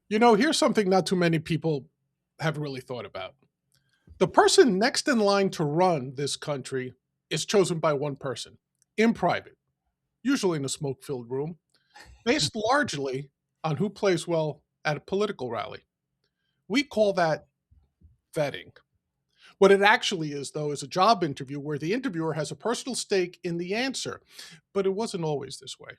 Here's something not too many people have really thought about. The person next in line to run this country is chosen by one person in private, usually in a smoke filled room, based largely on who plays well at a political rally. We call that vetting. What it actually is, though, is a job interview where the interviewer has a personal stake in the answer. But it wasn't always this way.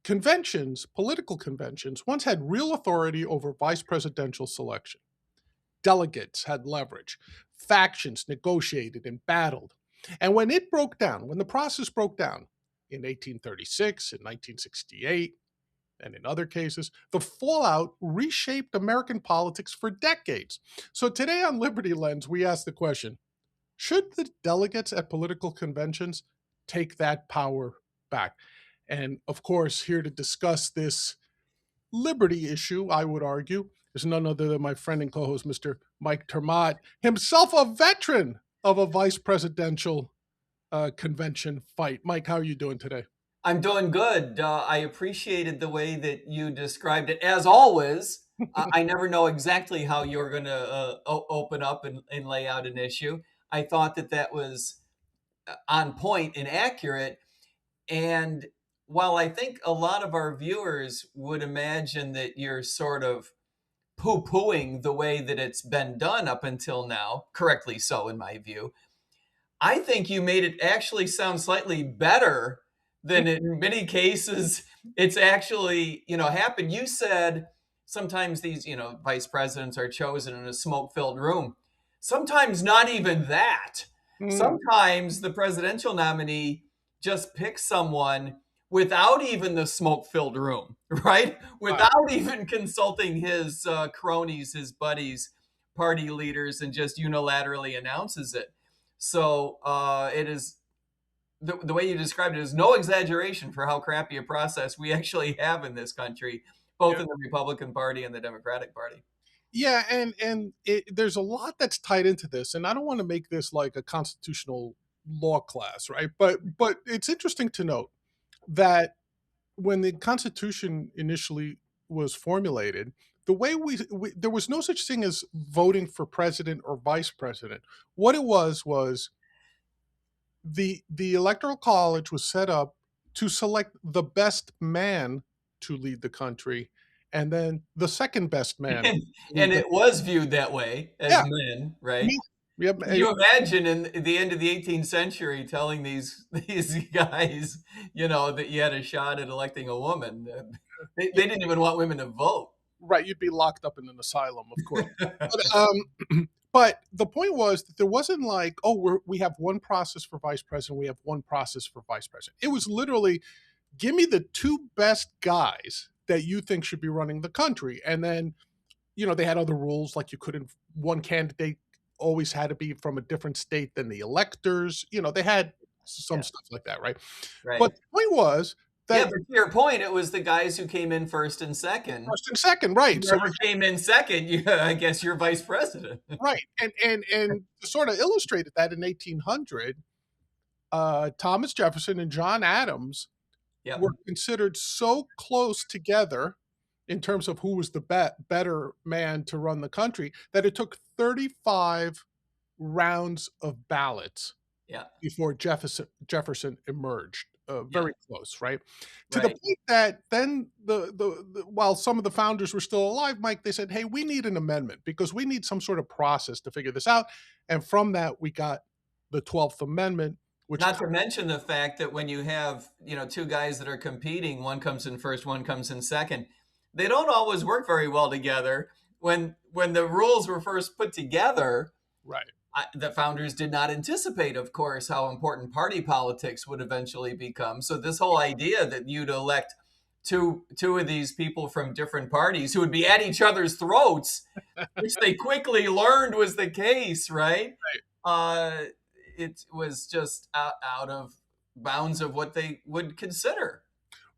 Conventions, political conventions, once had real authority over vice presidential selection. Delegates had leverage. Factions negotiated and battled. And when the process broke down in 1836, in 1968, and in other cases, the fallout reshaped American politics for decades. So today on Liberty Lens, we ask the question: should the delegates at political conventions take that power back? And of course, here to discuss this liberty issue, I would argue, is none other than my friend and co host, Mr. Mike Termat, himself a veteran of a vice presidential convention fight. Mike, how are you doing today? I'm doing good. I appreciated the way that you described it. As always, I never know exactly how you're going to open up and lay out an issue. I thought that that was on point and accurate. And while I think a lot of our viewers would imagine that you're sort of poo pooing the way that it's been done up until now, correctly so, in my view, I think you made it actually sound slightly better than in many cases it's actually, happened. You said sometimes these, vice presidents are chosen in a smoke-filled room. Sometimes not even that. Hmm. Sometimes the presidential nominee just picks someone without even the smoke-filled room, right? Right. Without even consulting his cronies, his buddies, party leaders, and just unilaterally announces it. So it is the way you described it is no exaggeration for how crappy a process we actually have in this country, both Yeah. in the Republican Party and the Democratic Party. Yeah, there's a lot that's tied into this, and I don't want to make this like a constitutional law class, right? But it's interesting to note that when the Constitution initially was formulated, the way there was no such thing as voting for president or vice president. What it was the electoral college was set up to select the best man to lead the country, and then the second best man And, to lead and the it was viewed that way as yeah men, right? me yep Can you imagine in the end of the 18th century telling these guys, that you had a shot at electing a woman? They didn't even want women to vote. right, you'd be locked up in an asylum, of course. But but the point was that there wasn't like, oh, we have one process for vice president, we have one process for vice president. It was literally, give me the two best guys that you think should be running the country, and then they had other rules, like you couldn't one candidate always had to be from a different state than the electors. They had some Yeah, stuff like that, right? But right. the point was Yeah, that but to your point, it was the guys who came in first and second. first and second, right? So Whoever came in second, I guess you're vice president. right, and to sort of illustrated that in 1800, Thomas Jefferson and John Adams Yep. were considered so close together in terms of who was the better man to run the country that it took 35 rounds of ballots Yeah. before Jefferson emerged. Yeah. Very close, right? To the Right. point that then while some of the founders were still alive, Mike, they said, "Hey, we need an amendment because we need some sort of process to figure this out." And from that, we got the 12th Amendment, which Not to mention the fact that when you have, two guys that are competing, one comes in first, one comes in second, they don't always work very well together. When the rules were first put together, right, the founders did not anticipate, of course, how important party politics would eventually become. So this whole idea that you'd elect two of these people from different parties who would be at each other's throats, which they quickly learned was the case, right? right. Uh, it was just out of bounds of what they would consider.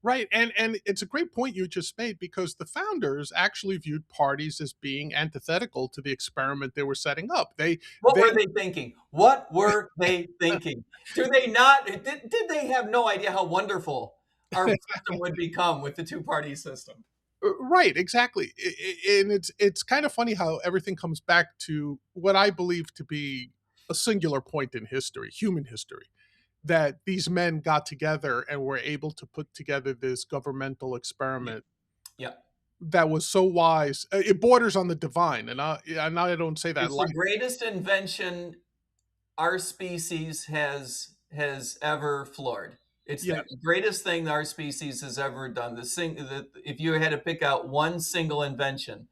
Right, and it's a great point you just made because the founders actually viewed parties as being antithetical to the experiment they were setting up. What They were they thinking? What were they thinking? Do they not? Did they have no idea how wonderful our system would become with the two party system? Right, exactly. And it's kind of funny how everything comes back to what I believe to be a singular point in history, human history, that these men got together and were able to put together this governmental Yeah. experiment Yeah. that was so wise. It borders on the divine, and I don't say that It's the like, greatest invention our species has ever floored. It's yeah, the greatest thing that our species has ever done. If you had to pick out one single invention,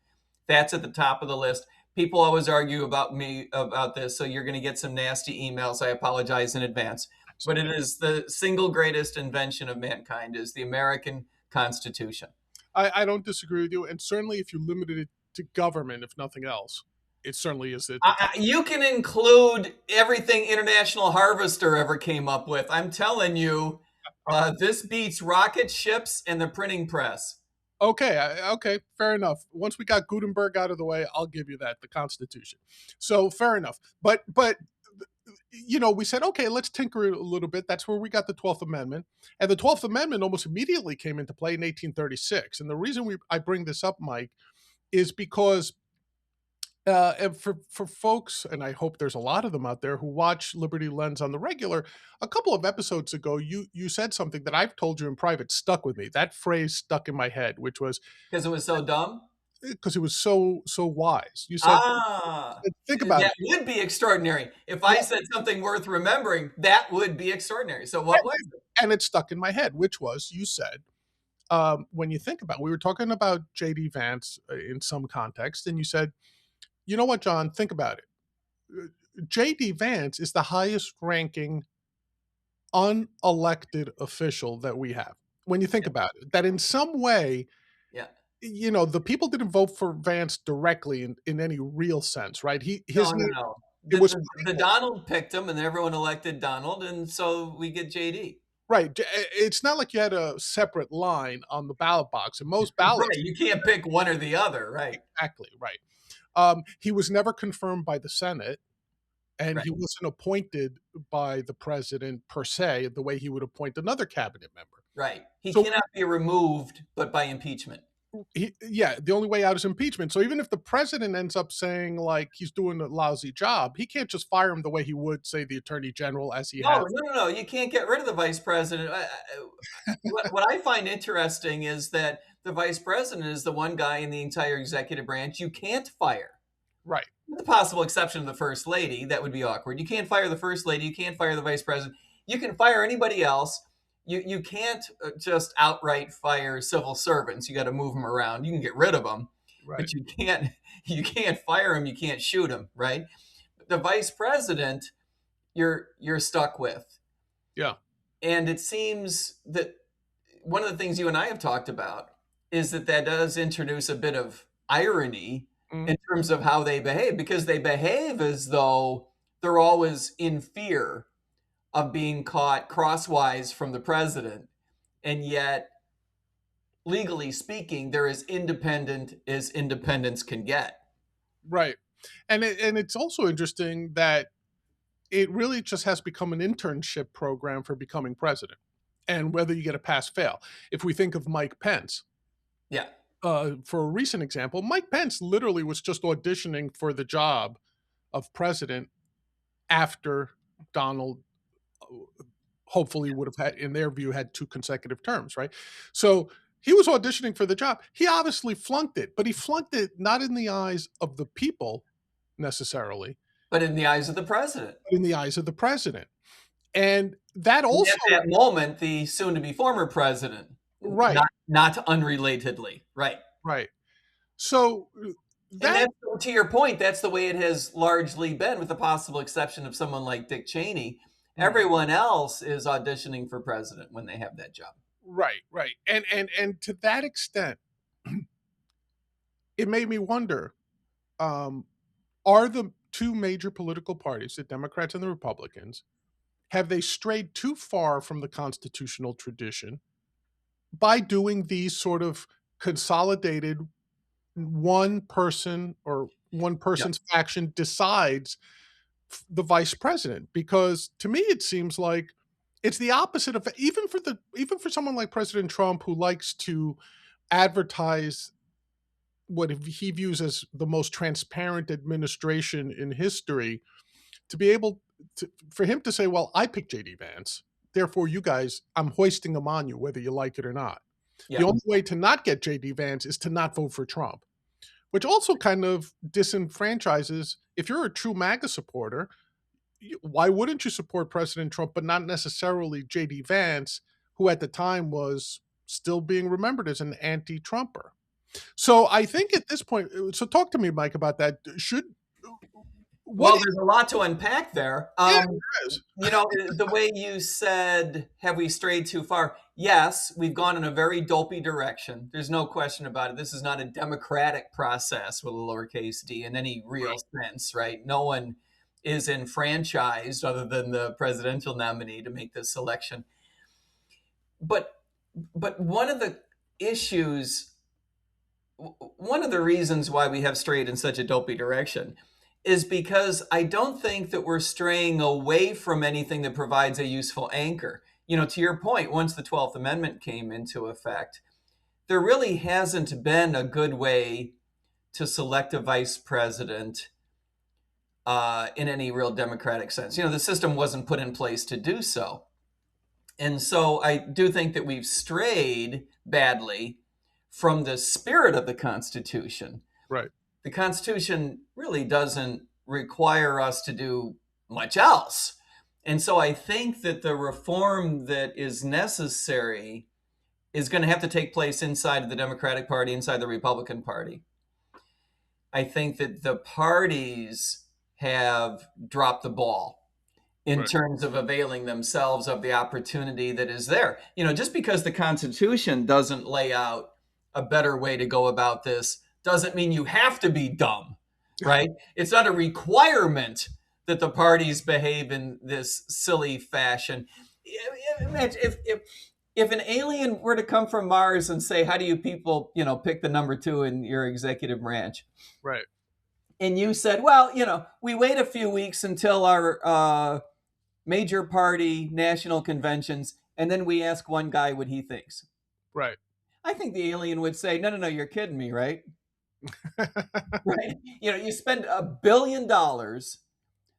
that's at the top of the list. People always argue about me about this, so you're going to get some nasty emails. I apologize in advance, it's but it okay. is the single greatest invention of mankind is the American Constitution. I don't disagree with you, and certainly if you limited it to government, if nothing else, it certainly is at the top. You can include everything International Harvester ever came up with. I'm telling you, this beats rocket ships and the printing press. Okay, okay, fair enough. Once we got Gutenberg out of the way, I'll give you that, the Constitution. So fair enough. But you know, we said, okay, let's tinker it a little bit. That's where we got the 12th Amendment. And the 12th Amendment almost immediately came into play in 1836. And the reason I bring this up, Mike, is because and for folks, and I hope there's a lot of them out there who watch Liberty Lens on the regular, a couple of episodes ago, you said something that I've told you in private stuck with me. That phrase stuck in my head, which was Because it was so dumb. because it was so wise. Ah, Think about that it. would be extraordinary. If I Yeah, said something worth remembering, that would be extraordinary. So right, what was it? and it stuck in my head, which was you said when you think about, we were talking about JD Vance in some context, and you said, you know what, John, think about it. JD Vance is the highest ranking unelected official that we have. When you think Yeah, about it, that in some way, yeah. you know, the people didn't vote for Vance directly in any real sense, right? His No, no, name, no. it The, was the, the Donald picked him, and everyone elected Donald, and so we get JD. right. It's not like you had a separate line on the ballot box. In most Right. ballots, You can't pick one or the other. Right. exactly right. He was never confirmed by the Senate, and Right. he wasn't appointed by the president per se, the way he would appoint another cabinet member. Right. He So cannot be removed but by impeachment. yeah, the only way out is impeachment. So even if the president ends up saying like he's doing a lousy job, he can't just fire him the way he would say the attorney general as he No, has. no, no, no. You can't get rid of the vice president. What I find interesting is that the vice president is the one guy in the entire executive branch you can't fire. Right, With the possible exception of the first lady, that would be awkward. You can't fire the first lady. You can't fire the vice president. You can fire anybody else. You can't just outright fire civil servants. You got to move them around. You can get rid of them, right. but you can't fire them. You can't shoot them. Right. The vice president, you're stuck with. Yeah. And it seems that one of the things you and I have talked about is that does introduce a bit of irony Mm, in terms of how they behave, because they behave as though they're always in fear of being caught crosswise from the president. And yet, legally speaking, they're as independent as independence can get. right. And it's also interesting that it really just has become an internship program for becoming president. And whether you get a pass fail. If we think of Mike Pence, Yeah. for a recent example, Mike Pence literally was just auditioning for the job of president after Donald hopefully would have had, in their view, had two consecutive terms, right? So he was auditioning for the job. He obviously flunked it, but he flunked it not in the eyes of the people necessarily, But in the eyes of the president. but in the eyes of the president. And that And also, at that moment, the soon to be former president, right, not unrelatedly. Right. right. So And that, that's, to your point, that's the way it has largely been, with the possible exception of someone like Dick Cheney. mm, Everyone else is auditioning for president when they have that job. right, right. And to that extent, it made me wonder, um, are the two major political parties, the Democrats and the Republicans, have they strayed too far from the constitutional tradition by doing these sort of consolidated one person or one Yeah. person's faction decides the vice president? Because to me it seems like it's the opposite of, even for someone like President Trump, who likes to advertise what he views as the most transparent administration in history, to be able to, for him to say, well, I picked JD Vance, therefore you guys, I'm hoisting him on you whether you like it or not. The Yeah. only way to not get JD Vance is to not vote for Trump, which also kind of disenfranchises. If you're a true MAGA supporter, why wouldn't you support President Trump, but not necessarily JD Vance, who at the time was still being remembered as an anti-Trumper? So I think at this point, so talk to me, Mike, about that. Should what? Well, there's a lot to unpack there. Yeah, there is. The way you said, have we strayed too far? Yes, we've gone in a very dopey direction. There's no question about it. This is not a democratic process with a lowercase d in any real sense, right? No one is enfranchised other than the presidential nominee to make this selection. But one of the issues, one of the reasons why we have strayed in such a dopey direction is because I don't think that we're straying away from anything that provides a useful anchor. To your point, once the 12th Amendment came into effect, there really hasn't been a good way to select a vice president in any real democratic sense. The system wasn't put in place to do so. And so I do think that we've strayed badly from the spirit of the Constitution. Right. The Constitution really doesn't require us to do much else. And so I think that the reform that is necessary is going to have to take place inside of the Democratic Party, inside the Republican Party. I think that the parties have dropped the ball in terms of availing themselves of the opportunity that is there. Just because the Constitution doesn't lay out a better way to go about this doesn't mean you have to be dumb, right? It's not a requirement that the parties behave in this silly fashion. Imagine if an alien were to come from Mars and say, how do you people, pick the number 2 in your executive branch? Right. And you said, well, we wait a few weeks until our major party national conventions, and then we ask one guy what he thinks. Right. I think the alien would say, no, you're kidding me, right? Right. You spend $1 billion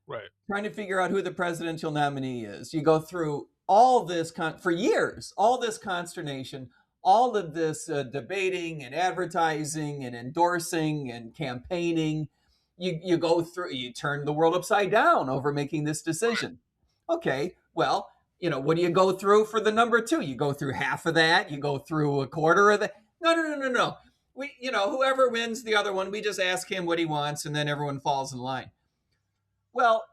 Right. trying to figure out who the presidential nominee is. You go through all this for years, all this consternation, all of this debating and advertising and endorsing and campaigning. You go through, you turn the world upside down over making this decision. Okay, well, what do you go through for the number 2? You go through half of that. You go through a quarter of that. No. Whoever wins the other one, we just ask him what he wants, and then everyone falls in line. Well,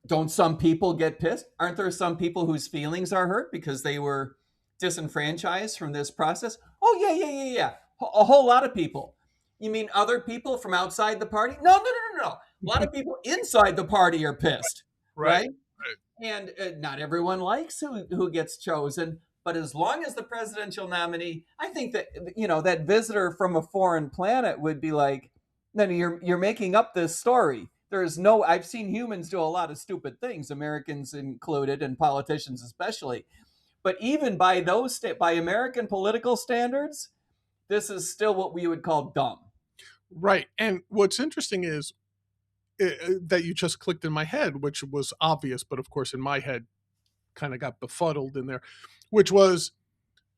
don't some people get pissed? Aren't there some people whose feelings are hurt because they were disenfranchised from this process? Oh, yeah. A whole lot of people. You mean other people from outside the party? No. A lot of people inside the party are pissed, right? And not everyone likes who gets chosen. But as long as the presidential nominee, I think that, that visitor from a foreign planet would be like, no, you're making up this story. I've seen humans do a lot of stupid things, Americans included, and politicians especially. But even by American political standards, this is still what we would call dumb. Right. And what's interesting is that you just clicked in my head, which was obvious, but of course in my head kind of got befuddled in there, which was,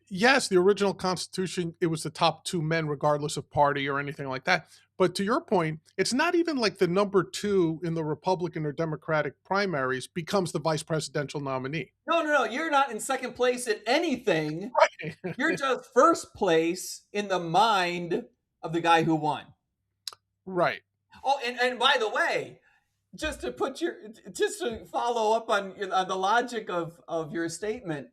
yes, the original Constitution, it was the top 2 men, regardless of party or anything like that. But to your point, it's not even like the number 2 in the Republican or Democratic primaries becomes the vice presidential nominee. No. You're not in second place at anything. Right. You're just first place in the mind of the guy who won. Right. Oh, and by the way, just to follow up on the logic of your statement,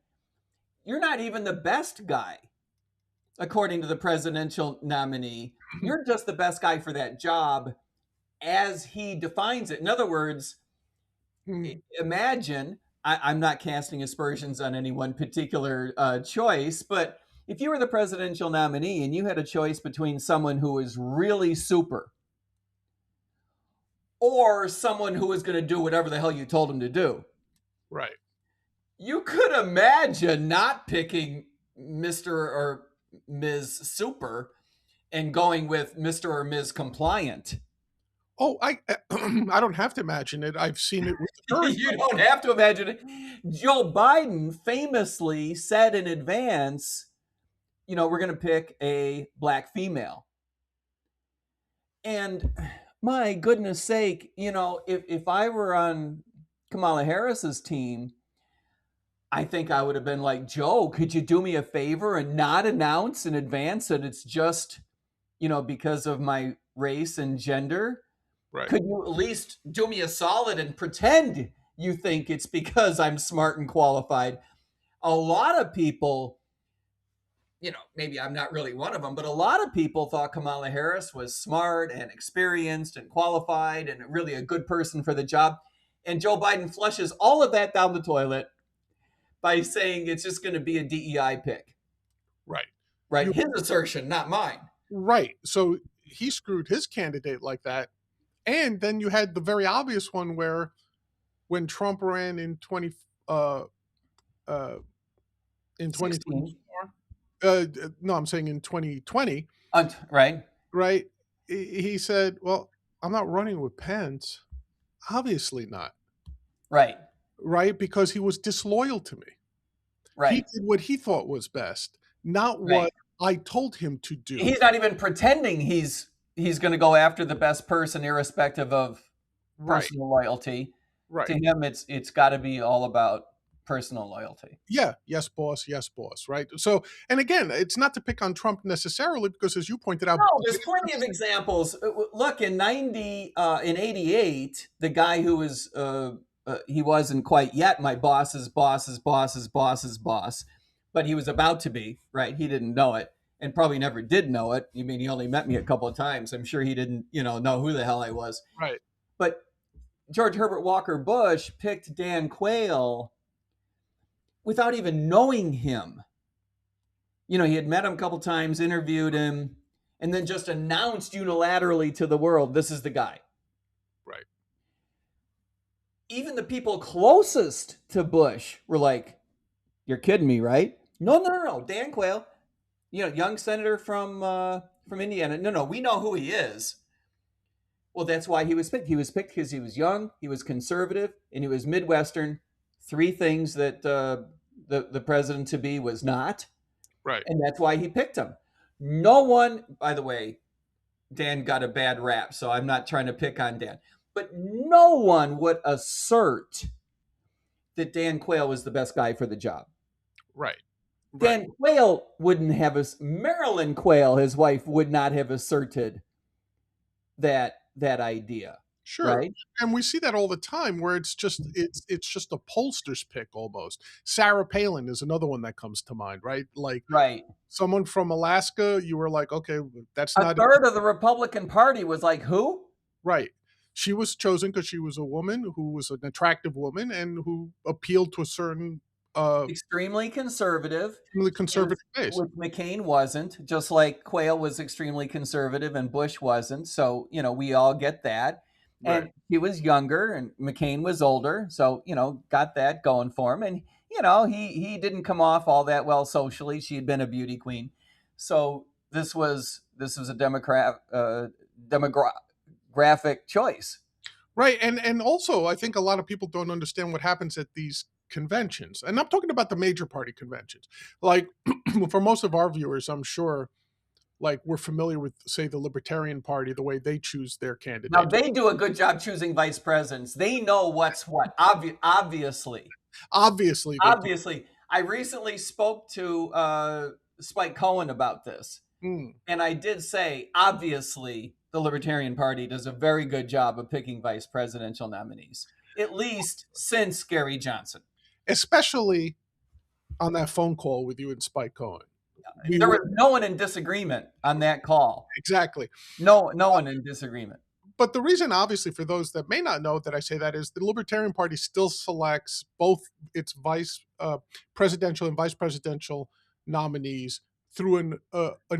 you're not even the best guy, according to the presidential nominee. You're just the best guy for that job as he defines it. In other words, imagine, I'm not casting aspersions on any one particular choice, but if you were the presidential nominee and you had a choice between someone who was really super or someone who was going to do whatever the hell you told him to do. Right. You could imagine not picking Mr. or Ms. Super and going with Mr. or Ms. Compliant. Oh, I I don't have to imagine it. I've seen it with the current You president. don't have to imagine it. Joe Biden famously said in advance, we're going to pick a black female. And my goodness sake, if I were on Kamala Harris's team, I think I would have been like, Joe, could you do me a favor and not announce in advance that it's just, because of my race and gender? Right. Could you at least do me a solid and pretend you think it's because I'm smart and qualified? A lot of people, maybe I'm not really one of them, but a lot of people thought Kamala Harris was smart and experienced and qualified and really a good person for the job. And Joe Biden flushes all of that down the toilet by saying it's just going to be a DEI pick. Right. Right? You His assertion, not mine. right. So he screwed his candidate like that. And then you had the very obvious one where when Trump ran in 20 uh in 16. 2024, no, I'm saying in 2020, Right? right? He said, "Well, I'm not running with Pence." Obviously not, Right. right? Because he was disloyal to me. He Right. did what he thought was best, not Right. what I told him to do. He's not even pretending he's going to go after the best person irrespective of Right, personal loyalty. To right. him it's got to be all about personal loyalty. Yeah, yes, boss, right? So, and again, it's not to pick on Trump necessarily because, as you pointed out, No, there's plenty of examples. Look, in 88, the guy who was he wasn't quite yet my boss's boss, but he was about to be, right? He didn't know it and probably never did know it. You mean he only met me a couple of times. I'm sure he didn't, know who the hell I was. right, But George Herbert Walker Bush picked Dan Quayle without even knowing him. He had met him a couple times, interviewed him, and then just announced unilaterally to the world, this is the guy. right, Even the people closest to Bush were like, you're kidding me, right? No. Dan Quayle, young senator from Indiana. No, we know who he is. Well, that's why he was picked. He was picked because he was young, he was conservative, and he was Midwestern. Three things that the president to be was not. right. And that's why he picked him. No one, by the way, Dan got a bad rap, so I'm not trying to pick on Dan, but no one would assert that Dan Quayle was the best guy for the job. Right. Dan Quayle wouldn't have Marilyn Quayle, his wife, would not have asserted that idea. Sure. Right? And we see that all the time where it's just a pollster's pick almost. Sarah Palin is another one that comes to mind, right? Like Right. someone from Alaska, you were like, okay, that's A not third of the Republican Party was like, who? right. She was chosen because she was a woman who was an attractive woman and who appealed to a certain Extremely conservative, really conservative base. which McCain wasn't, just like Quayle was extremely conservative and Bush wasn't. So, we all get that. Right. And he was younger and McCain was older. So, got that going for him. And, he didn't come off all that well socially. She had been a beauty queen. So this was a demographic choice. Right. And also I think a lot of people don't understand what happens at these conventions. And I'm talking about the major party conventions. Like for most of our viewers, I'm sure like we're familiar with, say, the Libertarian Party, the way they choose their Now candidates. they do a good job choosing vice presidents. They know what's what. Obviously. Obviously, Obviously. I recently spoke to Spike Cohen about this. And I did say, obviously, the Libertarian Party does a very good job of picking vice presidential nominees, at least since Gary Johnson. especially on that phone call with you and Spike Cohen. There was no one in disagreement on that call. Exactly. No one in disagreement. But the reason, obviously, for those that may not know that I say that is the Libertarian Party still selects both its presidential and vice presidential nominees through an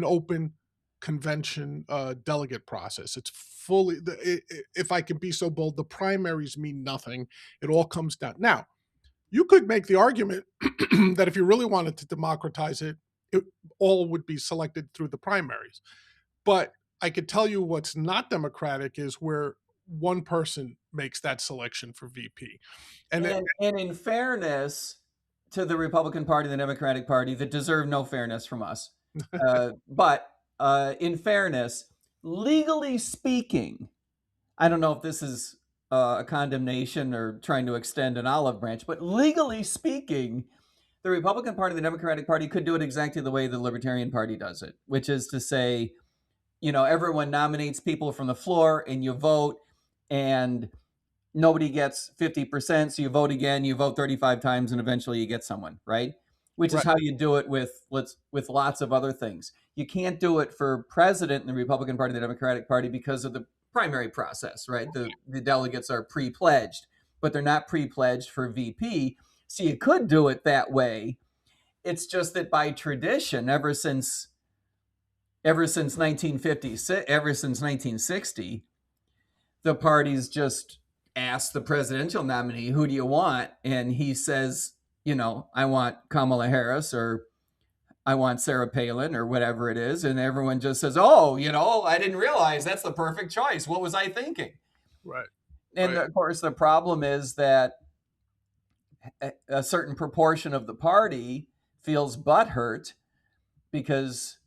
open convention delegate process. It's fully, if I can be so bold, the primaries mean nothing. It all comes down. Now, you could make the argument that if you really wanted to democratize it, it all would be selected through the primaries. But I could tell you what's not democratic is where one person makes that selection for VP. And And in fairness to the Republican Party and the Democratic Party that deserve no fairness from us, but in fairness, legally speaking, I don't know if this is a condemnation or trying to extend an olive branch, but legally speaking, the Republican Party and the Democratic Party could do it exactly the way the Libertarian Party does it, which is to say, everyone nominates people from the floor and you vote, and nobody gets 50%, so you vote again, you vote 35 times, and eventually you get someone, right? Which is right, how you do it with lots of other things. You can't do it for president in the Republican Party, the Democratic Party, because of the primary process, right? The delegates are pre-pledged, but they're not pre-pledged for VP. So you could do it that way. It's just that by tradition, ever since 1956, ever since 1960, the parties just ask the presidential nominee, who do you want? And he says, I want Kamala Harris, or I want Sarah Palin, or whatever it is. And everyone just says, oh, I didn't realize that's the perfect choice. What was I thinking? right, And right, of course, the problem is that a certain proportion of the party feels butthurt because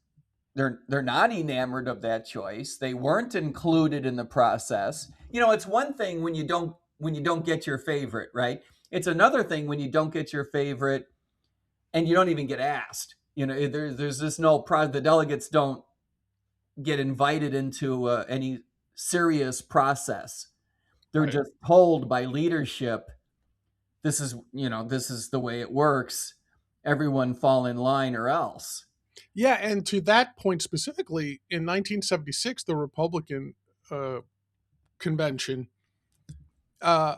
they're not enamored of that choice. They weren't included in the process. It's one thing when you don't get your favorite, right? It's another thing when you don't get your favorite and you don't even get asked. There's just the delegates don't get invited into any serious process. They're right. just told by leadership, this is the way it works. Everyone fall in line or else. Yeah, and to that point specifically, in 1976, the Republican uh, convention, uh,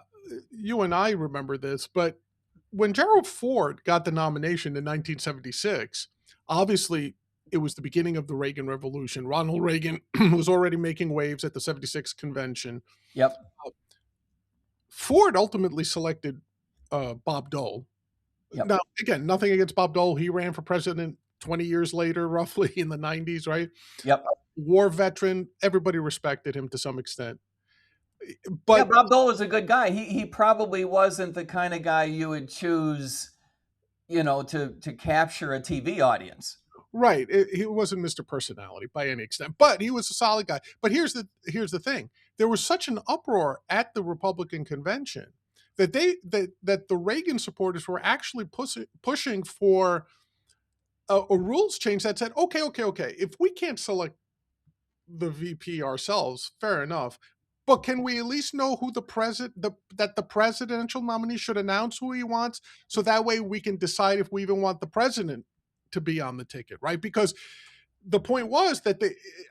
you and I remember this, but when Gerald Ford got the nomination in 1976, obviously it was the beginning of the Reagan Revolution. Ronald Reagan was already making waves at the 76 convention. Yep. Ford ultimately selected Bob Dole. Yep. Now, again, nothing against Bob Dole. He ran for president 20 years later, roughly in the 90s, right? Yep. War veteran. Everybody respected him to some extent. Yeah, But Bob Dole was a good guy. He probably wasn't the kind of guy you would choose, to capture a TV audience. right, he wasn't Mr. Personality by any extent, but he was a solid guy. But here's the thing: there was such an uproar at the Republican convention that that the Reagan supporters were actually pushing for a rules change that said, okay, if we can't select the VP ourselves, fair enough. But can we at least know who that the presidential nominee should announce who he wants, so that way we can decide if we even want the president to be on the ticket, right? Because the point was that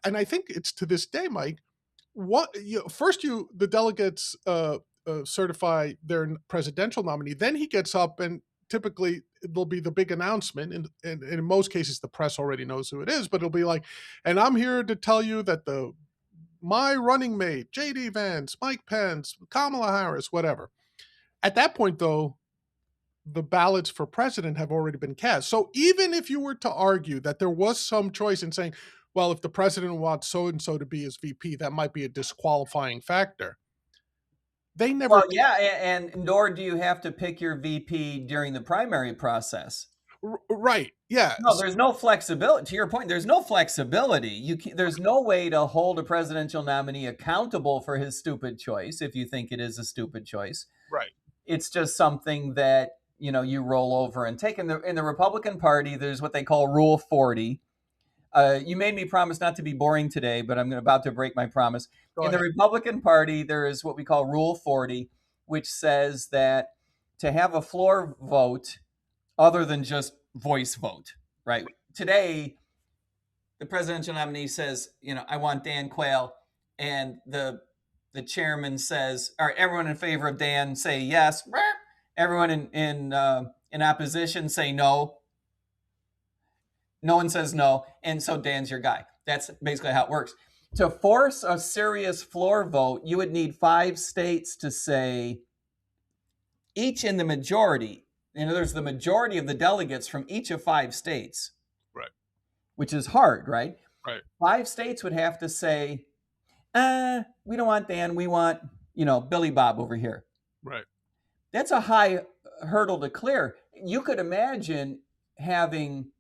and I think it's to this day, Mike. First the delegates certify their presidential nominee, then he gets up and typically there'll be the big announcement, and in most cases the press already knows who it is, but it'll be like, and I'm here to tell you that my running mate, JD Vance, Mike Pence, Kamala Harris, whatever. At that point, though, the ballots for president have already been cast. So even if you were to argue that there was some choice in saying, well, if the president wants so and so to be his VP, that might be a disqualifying factor. They never Well, yeah, and nor do you have to pick your VP during the primary process. right. Yeah. No, there's no flexibility. To your point, there's no flexibility. There's no way to hold a presidential nominee accountable for his stupid choice if you think it is a stupid choice. Right. It's just something that you roll over and take. In the Republican Party, there's what they call Rule 40. You made me promise not to be boring today, but I'm about to break my promise. Go In the ahead. Republican Party, there is what we call Rule 40, which says that to have a floor vote other than just voice vote, right? Today, the presidential nominee says, I want Dan Quayle, and the chairman says, all right, everyone in favor of Dan say yes. Everyone in opposition say no. No one says no, and so Dan's your guy. That's basically how it works. To force a serious floor vote, you would need 5 states to say, each in the majority. There's the majority of the delegates from each of 5 states. Right. which is hard, right? Right. 5 states would have to say, we don't want Dan, we want, Billy Bob over here. Right. That's a high hurdle to clear. You could imagine having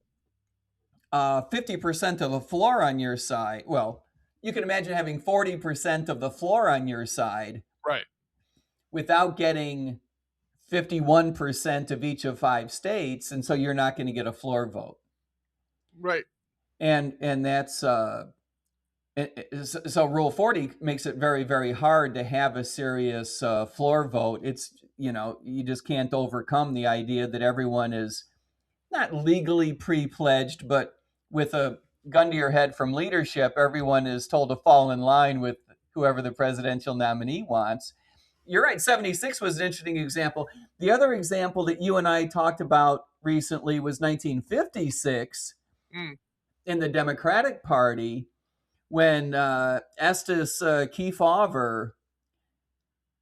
50% of the floor on your side. Well, you can imagine having 40% of the floor on your side Right. without getting 51% of each of 5 states, and so you're not going to get a floor vote. Right. And that's so Rule 40 makes it very, very hard to have a serious floor vote. It's, you just can't overcome the idea that everyone is not legally pre-pledged, but with a gun to your head from leadership, everyone is told to fall in line with whoever the presidential nominee wants. You're right, 76 was an interesting example. The other example that you and I talked about recently was 1956 Mm. in the Democratic Party when Estes Kefauver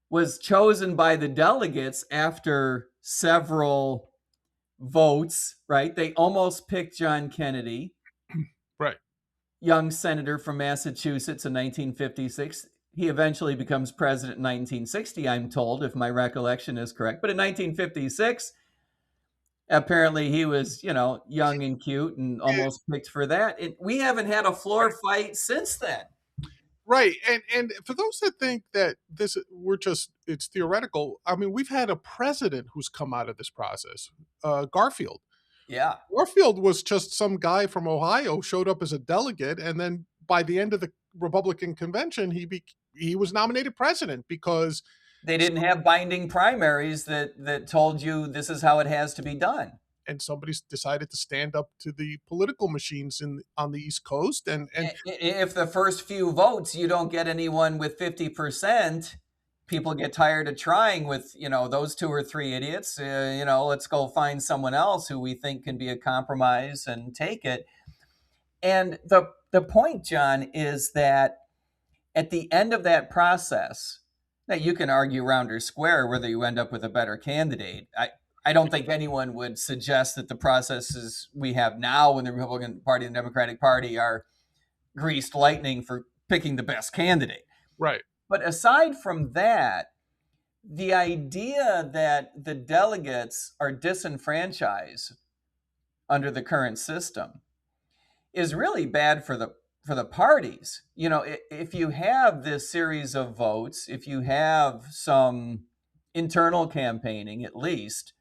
was chosen by the delegates after several votes, right? They almost picked John Kennedy, Right. young senator from Massachusetts in 1956. He eventually becomes president in 1960, I'm told, if my recollection is correct. But in 1956, apparently he was, young and cute and Yeah, almost picked for that. We haven't had a floor right. fight since then. Right. And for those that think that this we're just it's theoretical, I mean, we've had a president who's come out of this process. Garfield. Yeah. Garfield was just some guy from Ohio, showed up as a delegate, and then by the end of the Republican convention, he was nominated president because They didn't have binding primaries that told you this is how it has to be done. and somebody's decided to stand up to the political machines on the East Coast, and If the first few votes you don't get anyone with 50%, people get tired of trying with, those 2 or 3 idiots. Let's go find someone else who we think can be a compromise and take it. And the point, John, is that at the end of that process, now you can argue round or square whether you end up with a better candidate. I don't think anyone would suggest that the processes we have now in the Republican Party and the Democratic Party are greased lightning for picking the best candidate. right, But aside from that, the idea that the delegates are disenfranchised under the current system is really bad for the parties. If you have this series of votes, if you have some internal campaigning, at least,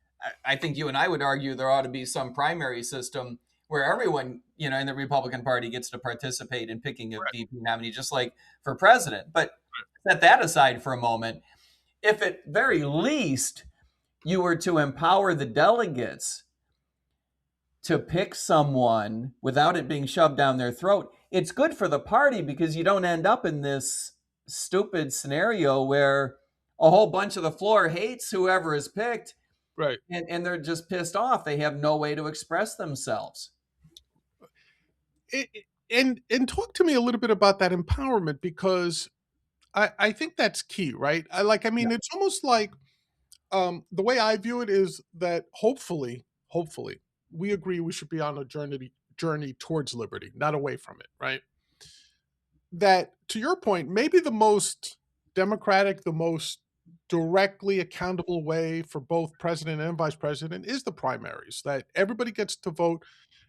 I think you and I would argue there ought to be some primary system where everyone, in the Republican Party gets to participate in picking a VP nominee, just like for president. But set that aside for a moment. If at very least you were to empower the delegates to pick someone without it being shoved down their throat, it's good for the party because you don't end up in this stupid scenario where a whole bunch of the floor hates whoever is picked right. and they're just pissed off. They have no way to express themselves. And talk to me a little bit about that empowerment because I think that's key, right? I Yeah. mean, it's almost like the way I view it is that hopefully, we agree we should be on a journey towards liberty, not away from it, right? That to your point, maybe the most democratic, the most directly accountable way for both president and vice president is the primaries. That everybody gets to vote,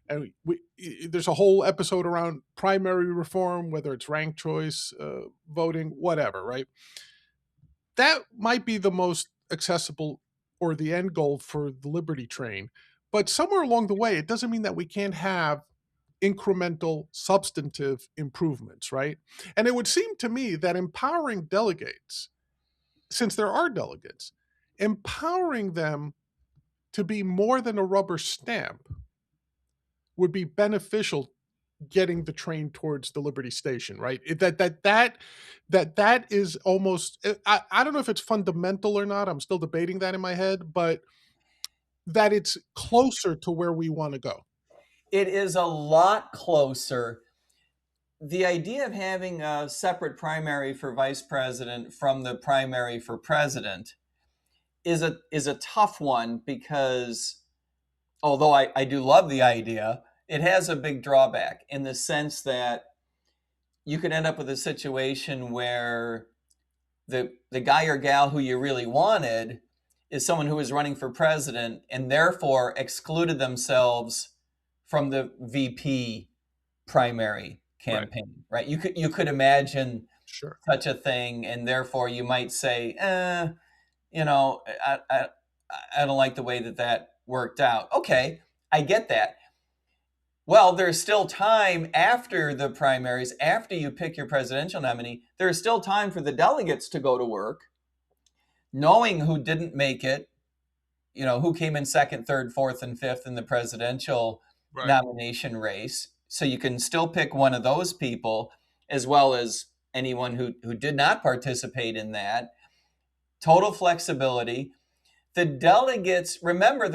and there's a whole episode around primary reform, whether it's ranked choice, voting, whatever, right? That might be the most accessible or the end goal for the Liberty train. But somewhere along the way, it doesn't mean that we can't have incremental substantive improvements, right? And it would seem to me that empowering delegates, since there are delegates, empowering them to be more than a rubber stamp would be beneficial getting the train towards the Liberty Station, right? That is almost I don't know if it's fundamental or not. I'm still debating that in my head, but that it's closer to where we want to go. It is a lot closer. The idea of having a separate primary for vice president from the primary for president is a tough one because although I do love the idea, it has a big drawback in the sense that you could end up with a situation where the guy or gal who you really wanted is someone who is running for president and therefore excluded themselves from the VP primary Right. campaign, right? You could imagine Sure. such a thing, and therefore you might say, you know, I don't like the way that that worked out. Okay, I get that. Well, there's still time after the primaries, after you pick your presidential nominee, there's still time for the delegates to go to work, knowing who didn't make it, who came in second, third, fourth, and fifth in the presidential Right. nomination race. So you can still pick one of those people, as well as anyone who did not participate in that. Total flexibility. The delegates, remember,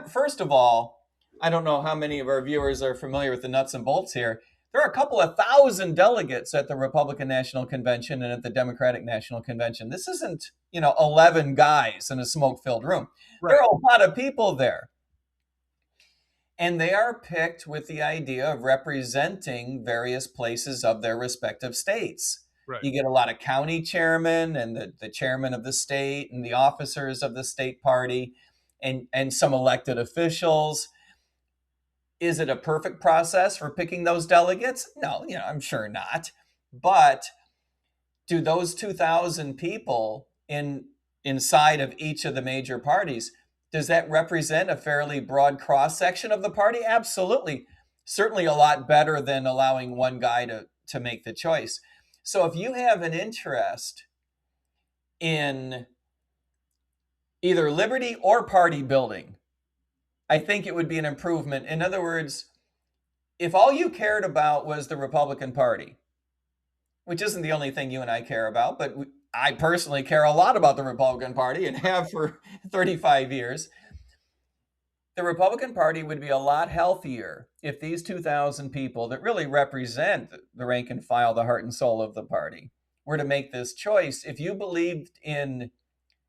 first of all, I don't know how many of our viewers are familiar with the nuts and bolts here. There are a couple of thousand delegates at the Republican National Convention and at the Democratic National Convention. This isn't, 11 guys in a smoke-filled room. There Right. are a lot of people there. And they are picked with the idea of representing various places of their respective states. Right. You get a lot of county chairmen and the chairman of the state and the officers of the state party and some elected officials. Is it a perfect process for picking those delegates? No, I'm sure not. But do those 2,000 people inside of each of the major parties, does that represent a fairly broad cross section of the party? Absolutely. Certainly a lot better than allowing one guy to make the choice. So if you have an interest in either liberty or party building, I think it would be an improvement. In other words, if all you cared about was the Republican Party, which isn't the only thing you and I care about, but I personally care a lot about the Republican Party and have for 35 years. The Republican Party would be a lot healthier if these 2,000 people that really represent the rank and file, the heart and soul of the party, were to make this choice. If you believed in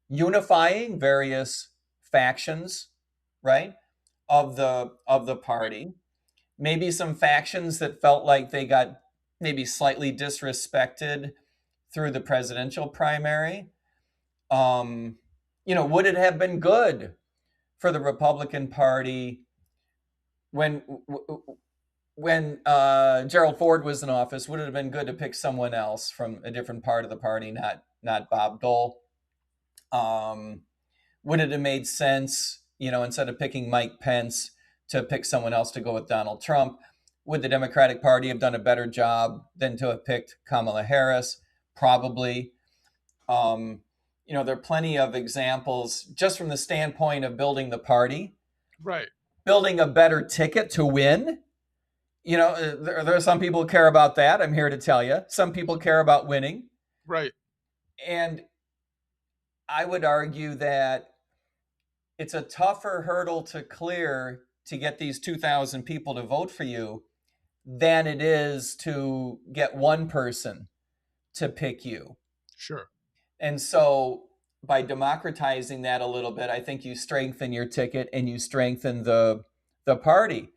unifying various factions, right, of the party, maybe some factions that felt like they got maybe slightly disrespected through the presidential primary. Would it have been good for the Republican Party when Gerald Ford was in office? Would it have been good to pick someone else from a different part of the party, not Bob Dole? Would it have made sense, instead of picking Mike Pence, to pick someone else to go with Donald Trump? Would the Democratic Party have done a better job than to have picked Kamala Harris? Probably. There are plenty of examples just from the standpoint of building the party, Right. building a better ticket to win. There are some people who care about that. I'm here to tell you. Some people care about winning. Right. And I would argue that it's a tougher hurdle to clear to get these 2,000 people to vote for you than it is to get one person to pick you. Sure. And so by democratizing that a little bit, I think you strengthen your ticket and you strengthen the party.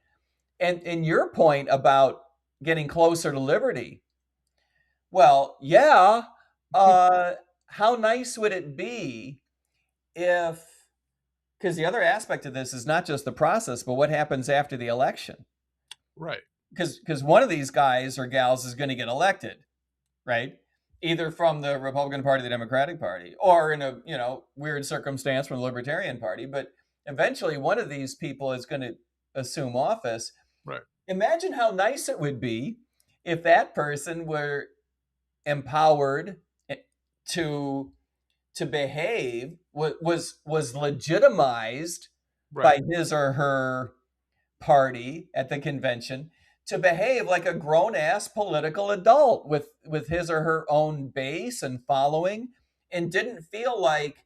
And your point about getting closer to liberty, well, yeah, how nice would it be if, because the other aspect of this is not just the process, but what happens after the election. Right. Because one of these guys or gals is going to get elected, right? Either from the Republican Party, the Democratic Party, or in a weird circumstance from the Libertarian Party. But eventually, one of these people is going to assume office. Right. Imagine how nice it would be if that person were empowered to behave, was legitimized Right. by his or her party at the convention to behave like a grown-ass political adult with his or her own base and following, and didn't feel like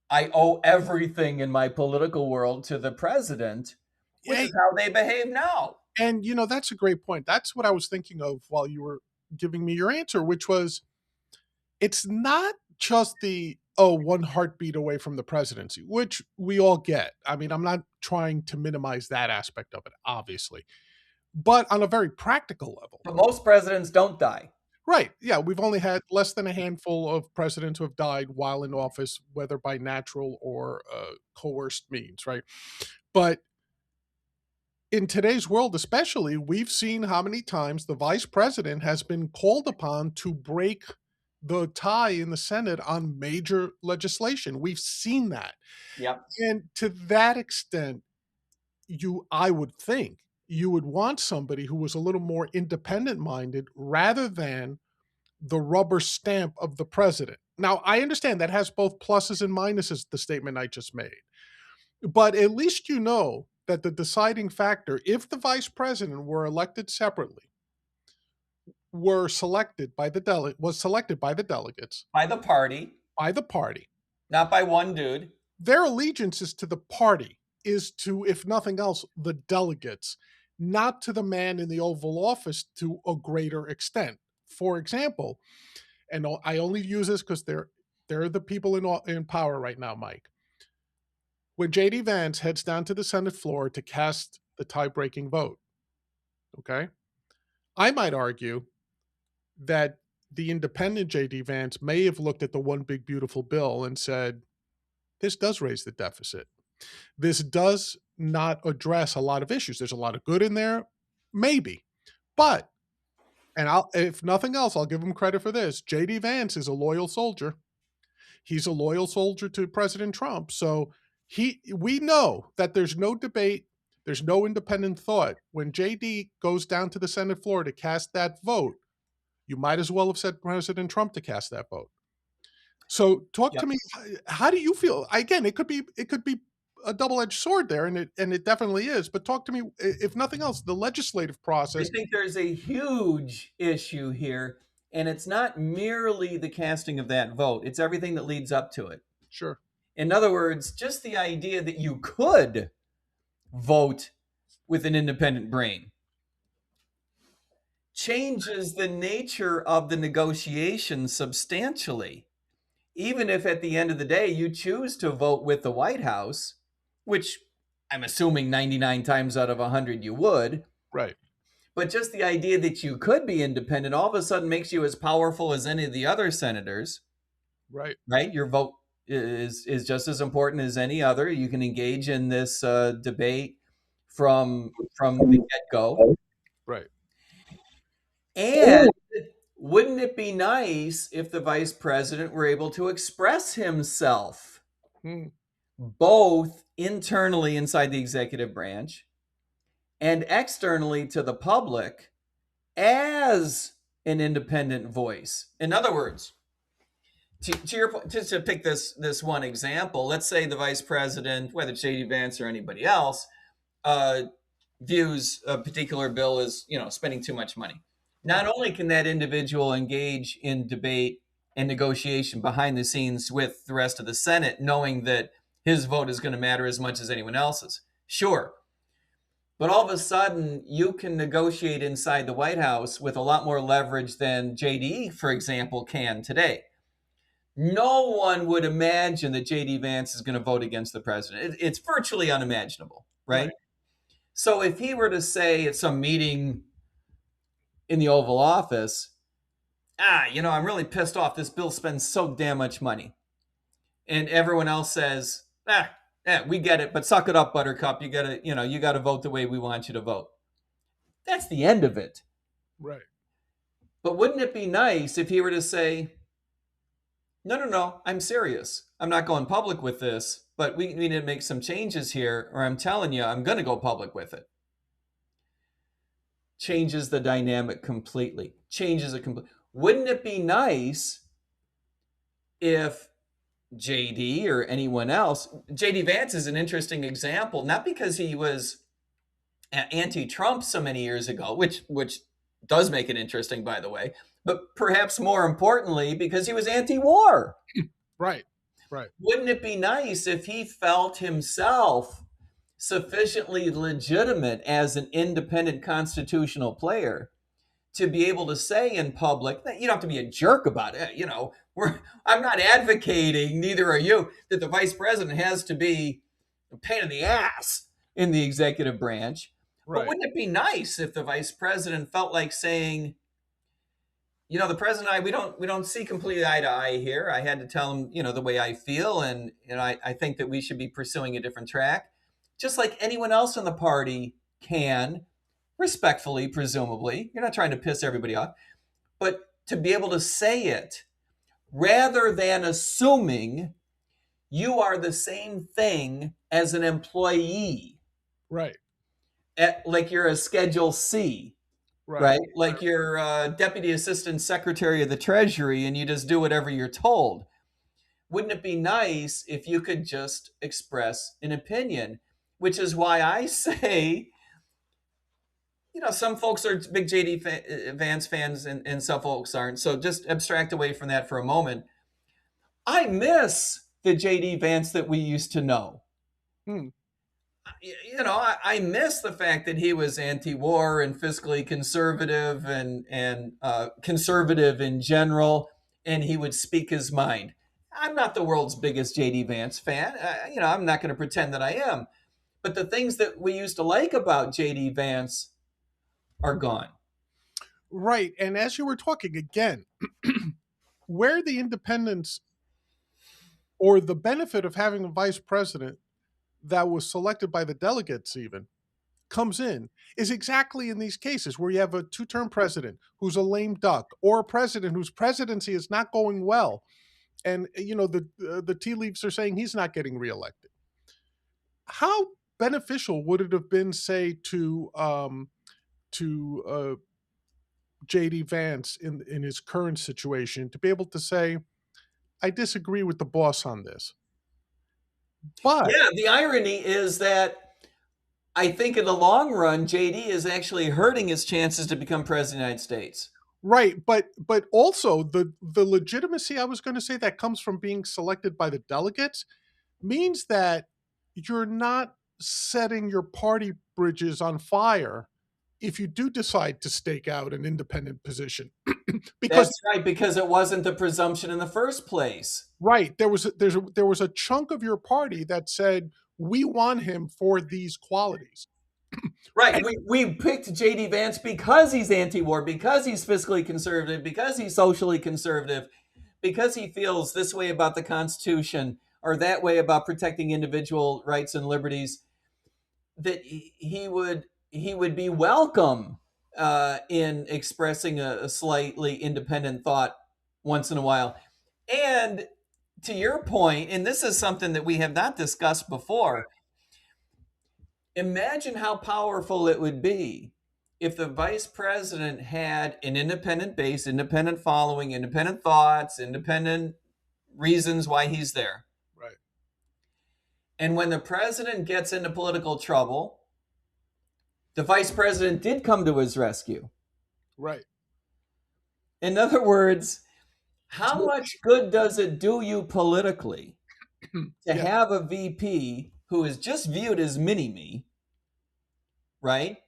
I owe everything in my political world to the president, which is Hey, how they behave now. and that's a great point. That's what I was thinking of while you were giving me your answer, which was it's not just the oh, one heartbeat away from the presidency, which we all get. I mean, I'm not trying to minimize that aspect of it, obviously. But on a very practical level, But most presidents don't die. right? Yeah, we've only had less than a handful of presidents who have died while in office, whether by natural or coerced means, right? But in today's world, especially, we've seen how many times the vice president has been called upon to break the tie in the Senate on major legislation. We've seen that. Yep. And to that extent, I would think you would want somebody who was a little more independent minded rather than the rubber stamp of the president. Now, I understand that has both pluses and minuses, the statement I just made. But at least you know that the deciding factor, if the vice president were elected separately, was selected by the delegates, By the party, by the party. not by one dude. Their allegiance is to the party, is to, if nothing else, the delegates, not to the man in the Oval Office to a greater extent. For example, and I only use this because they're the people in power right now, Mike. When JD Vance heads down to the Senate floor to cast the tie-breaking vote, okay, I might argue that the independent JD Vance may have looked at the one big beautiful bill and said, this does raise the deficit. This does not address a lot of issues. There's a lot of good in there, maybe. But, and if nothing else, I'll give him credit for this. JD Vance is a loyal soldier. He's a loyal soldier to President Trump. So we know that there's no debate, there's no independent thought. When JD goes down to the Senate floor to cast that vote, you might as well have said President Trump to cast that vote. So talk to Yep. me. How do you feel? Again, it could be a double-edged sword there, and it definitely is. But talk to me, if nothing else, the legislative I process. think there's a huge issue here, and it's not merely the casting of that vote, it's everything that leads up to it. Sure. In other words, just the idea that you could vote with an independent brain changes the nature of the negotiation substantially. Even if at the end of the day you choose to vote with the White House, which I'm assuming 99 times out of 100 you would, Right. but just the idea that you could be independent all of a sudden makes you as powerful as any of the other senators, Right. right? Your vote is just as important as any other. You can engage in this debate from the get go. Right. And wouldn't it be nice if the vice president were able to express himself Hmm. both internally inside the executive branch and externally to the public as an independent voice? In other words, to your point, just to pick this one example, let's say the vice president, whether it's JD Vance or anybody else, uh, views a particular bill as spending too much money. Not only can that individual engage in debate and negotiation behind the scenes with the rest of the Senate, knowing that his vote is going to matter as much as anyone else's. Sure. But all of a sudden, you can negotiate inside the White House with a lot more leverage than JD, for example, can today. No one would imagine that JD Vance is going to vote against the president. It's virtually unimaginable, right? Right. So if he were to say at some meeting in the Oval Office, I'm really pissed off. This bill spends so damn much money. And everyone else says, we get it, but suck it up, Buttercup. You gotta vote the way we want you to vote. That's the end of it. Right. But wouldn't it be nice if he were to say, no, I'm serious. I'm not going public with this, but we need to make some changes here, or I'm telling you, I'm going to go public with it. Changes the dynamic completely. Changes it completely. Wouldn't it be nice if JD or anyone else, JD Vance is an interesting example, not because he was anti-Trump so many years ago, which does make it interesting, by the way, but perhaps more importantly, because he was anti-war. Right. Right. Wouldn't it be nice if he felt himself sufficiently legitimate as an independent constitutional player to be able to say in public that you don't have to be a jerk about it. I'm not advocating, neither are you, that the vice president has to be a pain in the ass in the executive branch. But Right. wouldn't it be nice if the vice president felt like saying, the president and I, we don't see completely eye to eye here. I had to tell him, the way I feel, and I think that we should be pursuing a different track, just like anyone else in the party can, respectfully, presumably. You're not trying to piss everybody off, but to be able to say it rather than assuming you are the same thing as an employee, Right. like you're a Schedule C, Right. right? Like you're Deputy Assistant Secretary of the Treasury and you just do whatever you're told. Wouldn't it be nice if you could just express an opinion? Which is why I say, some folks are big Vance fans and some folks aren't. So just abstract away from that for a moment. I miss the JD Vance that we used to know. Hmm. I miss the fact that he was anti-war and fiscally conservative and conservative in general, and he would speak his mind. I'm not the world's biggest JD Vance fan. I'm not going to pretend that I am. But the things that we used to like about JD Vance are gone. Right. And as you were talking again, where the independence or the benefit of having a vice president that was selected by the delegates even comes in is exactly in these cases where you have a two-term president who's a lame duck or a president whose presidency is not going well, and the tea leaves are saying he's not getting reelected. How beneficial would it have been, say, to JD Vance in his current situation to be able to say, I disagree with the boss on this, but Yeah, the irony is that I think in the long run, JD is actually hurting his chances to become president of the United States. right, but also the legitimacy, I was going to say, that comes from being selected by the delegates means that you're not setting your party bridges on fire if you do decide to stake out an independent position. Because That's right, because it wasn't the presumption in the first place. right, there was a chunk of your party that said we want him for these qualities. Right. We picked JD Vance because he's anti-war, because he's fiscally conservative, because he's socially conservative, because he feels this way about the Constitution or that way about protecting individual rights and liberties, that he would be welcome in expressing a slightly independent thought once in a while. And to your point, and this is something that we have not discussed before, imagine how powerful it would be if the vice president had an independent base, independent following, independent thoughts, independent reasons why he's there. Right. And when the president gets into political trouble, the vice president did come to his rescue. Right. In other words, how So, much good does it do you politically to yeah. have a VP who is just viewed as mini me, right?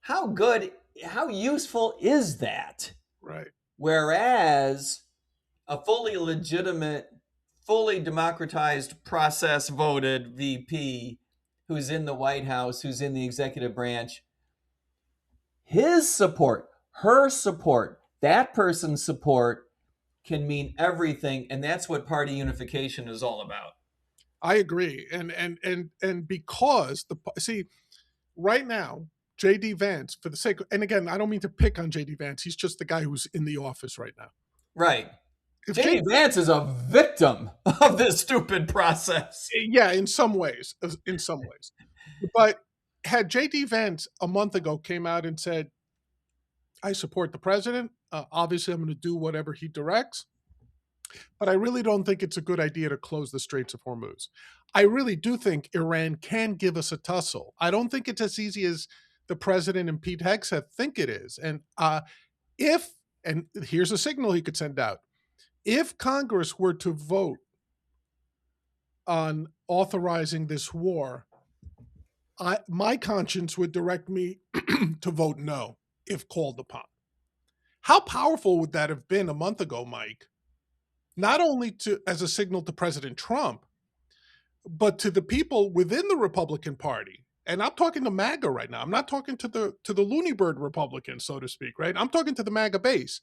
How useful is that? Right. Whereas a fully legitimate, fully democratized, process voted VP who's in the White House, who's in the executive branch, his support, her support, that person's support can mean everything. And that's what party unification is all about. I agree. And because right now, JD Vance, for the sake and again, I don't mean to pick on JD Vance, he's just the guy who's in the office right now. Right. If JD Vance is a victim of this stupid process. Yeah, in some ways. But had JD Vance a month ago came out and said, I support the president, obviously I'm going to do whatever he directs, but I really don't think it's a good idea to close the Straits of Hormuz. I really do think Iran can give us a tussle. I don't think it's as easy as the president and Pete Hegseth think it is. And and here's a signal he could send out. If Congress were to vote on authorizing this war, my conscience would direct me to vote no if called upon. How powerful would that have been a month ago, Mike? Not only to as a signal to President Trump, but to the people within the Republican Party. And I'm talking to MAGA right now. I'm not talking to the loony bird Republicans, so to speak, right? I'm talking to the MAGA base.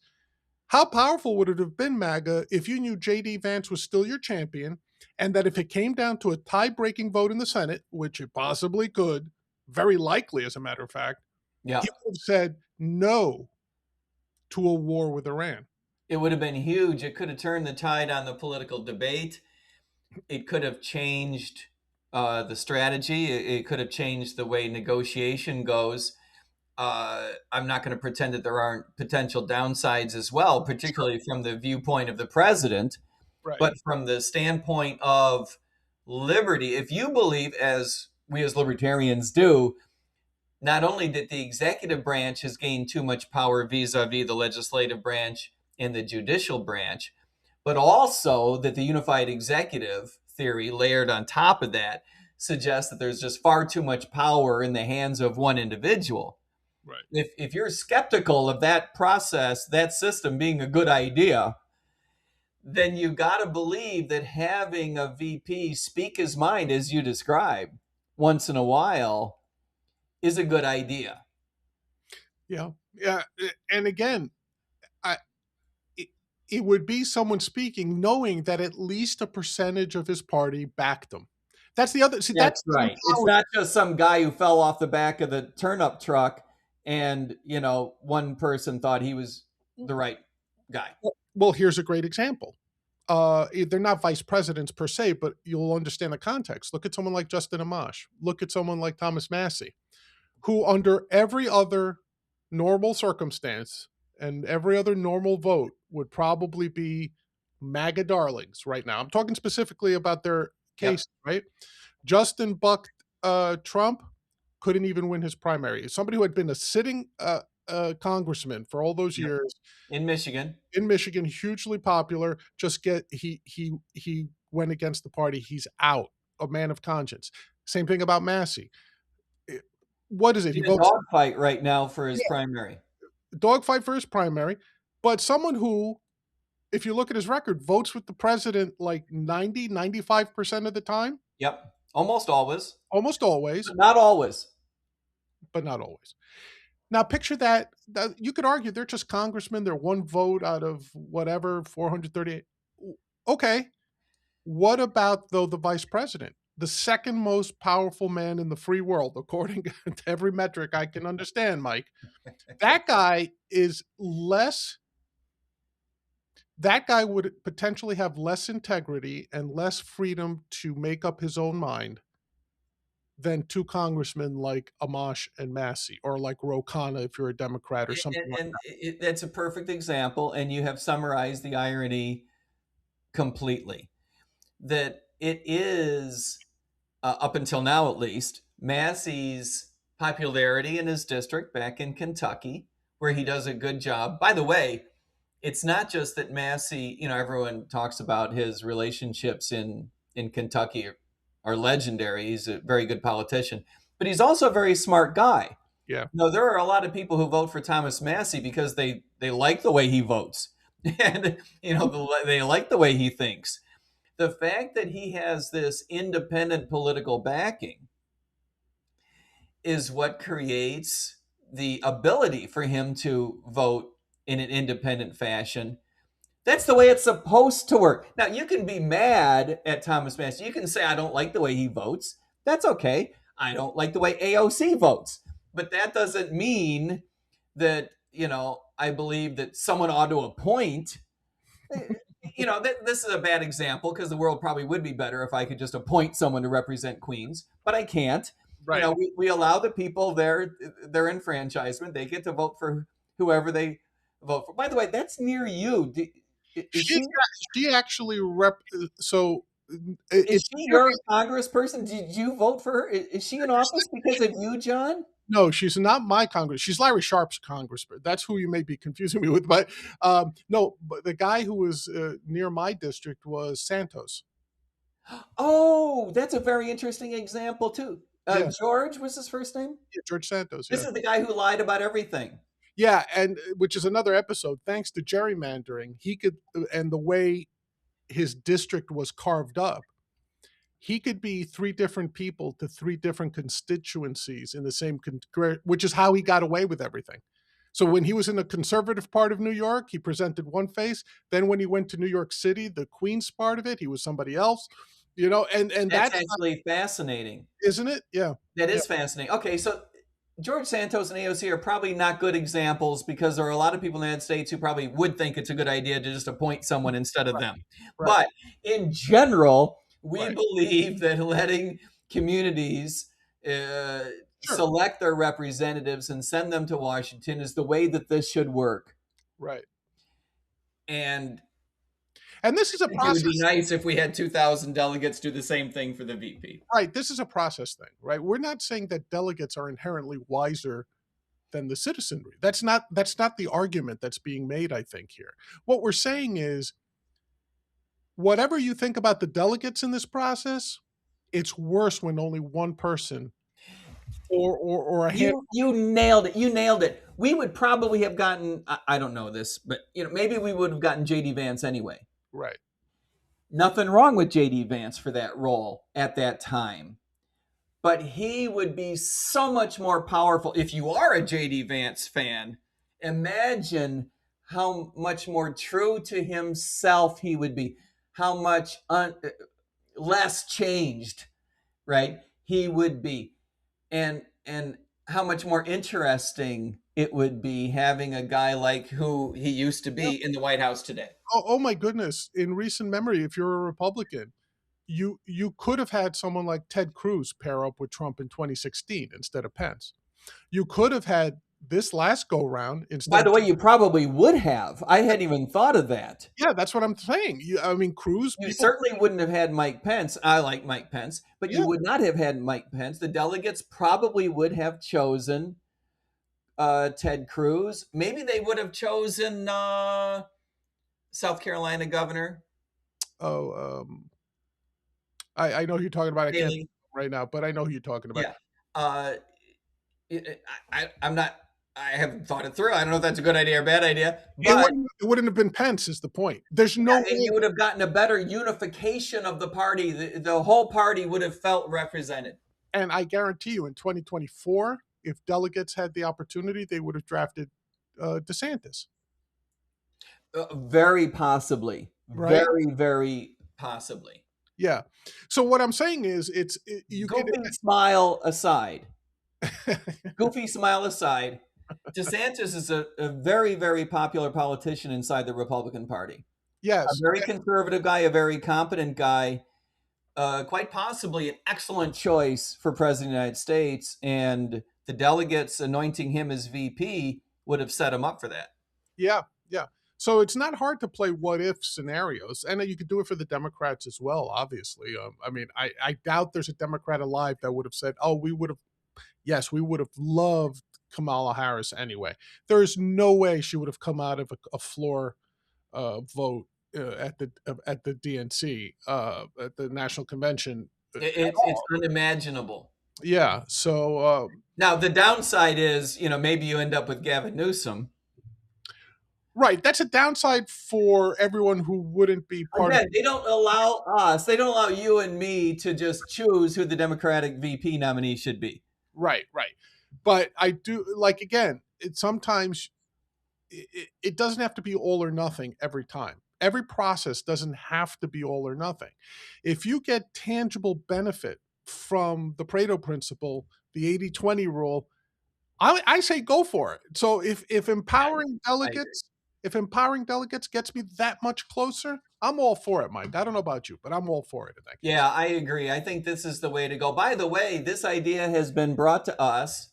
How powerful would it have been, MAGA, if you knew JD Vance was still your champion, and that if it came down to a tie-breaking vote in the Senate, which it possibly could, very likely, as a matter of fact, Yeah. he would have said no to a war with Iran. It would have been huge. It could have turned the tide on the political debate. It could have changed the strategy. It could have changed the way negotiation goes. I'm not going to pretend that there aren't potential downsides as well, Sure. particularly from the viewpoint of the president, Right. but from the standpoint of liberty. If you believe, as we as libertarians do, not only that the executive branch has gained too much power vis-a-vis the legislative branch and the judicial branch, but also that the unified executive theory layered on top of that suggests that there's just far too much power in the hands of one individual. Right. If you're skeptical of that process, that system being a good idea, then you got to believe that having a VP speak his mind, as you describe, once in a while is a good idea. Yeah. Yeah. And again, I it, it would be someone speaking knowing that at least a percentage of his party backed him. That's the other see, that's That's the right. It's not just some guy who fell off the back of the turnip truck and, one person thought he was the right guy. well, here's a great example. They're not vice presidents per se, but you'll understand the context. Look at someone like Justin Amash. Look at someone like Thomas Massey, who, under every other normal circumstance and every other normal vote, would probably be MAGA darlings right now. I'm talking specifically about their Yep. case, right? Justin bucked Trump, couldn't even win his primary. Somebody who had been a sitting congressman for all those Yep. years In Michigan. in Michigan, hugely popular. Just get he went against the party. He's out. A man of conscience. Same thing about Massey. What is it? He In a votes dogfight right now for his yeah, primary. dogfight for his primary, but someone who, if you look at his record, votes with the president like 95% of the time, Yep. Almost always, almost always, but not always. but not always. Now picture that you could argue they're just congressmen. They're one vote out of whatever 438. Okay, what about, though, the vice president? The second most powerful man in the free world, according to every metric I can understand, Mike. That guy is less, that guy would potentially have less integrity and less freedom to make up his own mind than two congressmen like Amash and Massey, or like Ro Khanna if you're a Democrat or something like And that. that's a perfect example, and you have summarized the irony completely. That it is, up until now at least, Massey's popularity in his district back in Kentucky, where he does a good job. By the way, it's not just that Massey, everyone talks about his relationships in Kentucky are legendary. He's a very good politician, but he's also a very smart guy. Yeah, No, there are a lot of people who vote for Thomas Massey because they like the way he votes, and they like the way he thinks. The fact that he has this independent political backing is what creates the ability for him to vote in an independent fashion. That's the way it's supposed to work. Now, you can be mad at Thomas Massey. You can say, I don't like the way he votes. That's okay. I don't like the way AOC votes. But that doesn't mean that, I believe that someone ought to appoint. This is a bad example because the world probably would be better if I could just appoint someone to represent Queens, but I can't. right. We allow the people their enfranchisement. They get to vote for whoever they vote for. By the way, that's near you. Is She she she actually so is it's she your congressperson? Did you vote for her? Is she in office because of you, John? no, she's not my Congress. She's Larry Sharp's congressman. That's who you may be confusing me with. But no, but the guy who was near my district was Santos. Oh, that's a very interesting example too. Yeah, George was his first name. yeah, George Santos. This Yeah, is the guy who lied about everything. Yeah, and which is another episode. Thanks to gerrymandering, he could, and the way his district was carved up, he could be three different people to three different constituencies in the same, which is how he got away with everything. So when he was in the conservative part of New York, he presented one face. Then when he went to New York City, the Queens part of it, he was somebody else. And That's that's actually fascinating. isn't it? Yeah, That yeah, is fascinating. Okay, so George Santos and AOC are probably not good examples because there are a lot of people in the United States who probably would think it's a good idea to just appoint someone instead of right, them. right, But in general, we right. believe that letting communities uh, Sure, select their representatives and send them to Washington is the way that this should work. right. And And this is a it would be process, nice if we had 2,000 delegates do the same thing for the VP. right? This is a process thing, right? We're not saying that delegates are inherently wiser than the citizenry. That's not the argument that's being made, I think, here. What we're saying is whatever you think about the delegates in this process, it's worse when only one person or a hand. You nailed it. You nailed it. We would probably have gotten I don't know this, but maybe we would have gotten JD Vance anyway. Right. Nothing wrong with JD Vance for that role at that time. But he would be so much more powerful if you are a JD Vance fan. Imagine how much more true to himself he would be. How much less changed, right? He would be. And how much more interesting it would be having a guy like who he used to Yeah. be in the White House today. Oh my goodness. In recent memory, if you're a Republican, you could have had someone like Ted Cruz pair up with Trump in 2016 instead of Pence. You could have had this last go round instead By of the way, you probably would have. I hadn't even thought of that. yeah, that's what I'm saying. I mean, Cruz You people. certainly wouldn't have had Mike Pence. I like Mike Pence, but you Yeah, would not have had Mike Pence. The delegates probably would have chosen Ted Cruz. Maybe they would have chosen South Carolina Governor oh, I know who you're talking about. I can't think Haley. of him right now, but I know who you're talking about. Yeah. Uh, I'm not. I haven't thought it through. I don't know if that's a good idea or bad idea, but It wouldn't have been Pence. Is the point? There's no yeah, and way. you would have gotten a better unification of the party. The whole party would have felt represented. And I guarantee you, in 2024, if delegates had the opportunity, they would have drafted DeSantis, Very possibly. right? Very, very possibly. Yeah. So what I'm saying is, you get Goofy smile aside. Goofy smile aside. DeSantis is a very, very popular politician inside the Republican Party. A yes, very conservative guy, a very competent guy, quite possibly an excellent choice for president of the United States. And the delegates anointing him as VP would have set him up for that. yeah, yeah. So it's not hard to play what if scenarios, and you could do it for the Democrats as well. Obviously, I mean, I doubt there's a Democrat alive that would have said, "Oh, we would have." Yes, we would have loved Kamala Harris anyway. There is no way she would have come out of a floor vote at the DNC at the national convention. It's unimaginable. Yeah. So Now, the downside is, maybe you end up with Gavin Newsom. right, that's a downside for everyone who wouldn't be part of. Again, they don't allow you and me to just choose who the Democratic VP nominee should be. Right, right. But I do like again. It sometimes it doesn't have to be all or nothing every time. Every process doesn't have to be all or nothing. If you get tangible benefit from the Pareto principle, the 80-20 rule, I say go for it. So if empowering I agree. delegates, if empowering delegates gets me that much closer, I'm all for it, Mike. I don't know about you, but I'm all for it in that case. Yeah, I agree. I think this is the way to go. By the way, this idea has been brought to us.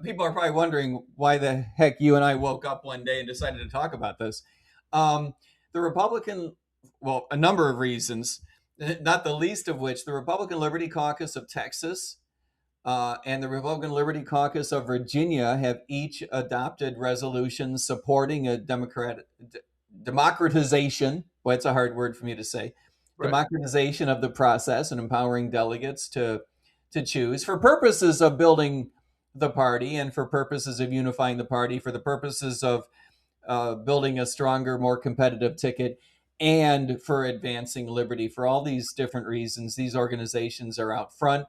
People are probably wondering why the heck you and I woke up one day and decided to talk about this. The Republican, well, a number of reasons, not the least of which the Republican Liberty Caucus of Texas and the Republican Liberty Caucus of Virginia have each adopted resolutions supporting a democratization. Well, it's a hard word for me to say. Right. Democratization of the process and empowering delegates to choose for purposes of building the party and for purposes of unifying the party, for the purposes of building a stronger, more competitive ticket, and for advancing liberty. For all these different reasons, these organizations are out front.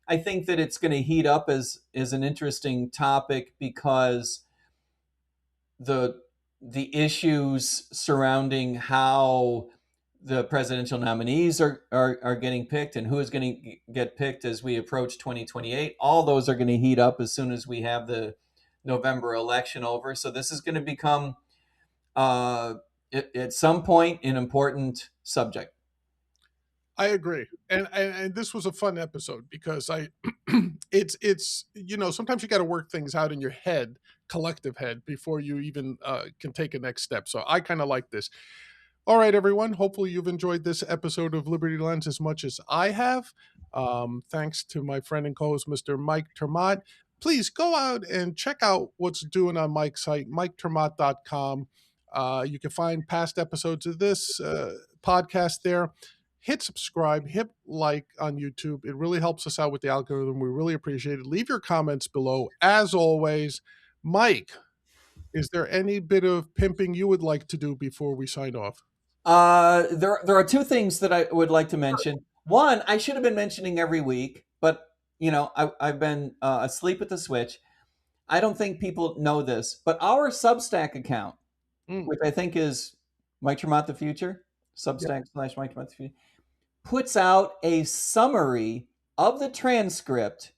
I think that it's going to heat up as an interesting topic because the the issues surrounding how the presidential nominees are getting picked and who is going to get picked as we approach 2028, all those are going to heat up as soon as we have the November election over. So this is going to become at some point an important subject. I agree, and this was a fun episode because it's sometimes you got to work things out in your head, collective head, before you even can take a next step. So I kind of like this. All right, everyone. Hopefully, you've enjoyed this episode of Liberty Lens as much as I have. Thanks to my friend and co-host, Mr. Mike Termott. Please go out and check out what's doing on Mike's site, miketermott.com. You can find past episodes of this podcast there. Hit subscribe, hit like on YouTube. It really helps us out with the algorithm. We really appreciate it. Leave your comments below. As always, Mike, is there any bit of pimping you would like to do before we sign off? There are two things that I would like to mention. One, I should have been mentioning every week, but I've been asleep at the switch. I don't think people know this, but our Substack account, Mm, which I think is Mike Tremont the Future, yeah. Substack / Mike Tremont the Future, puts out a summary of the transcript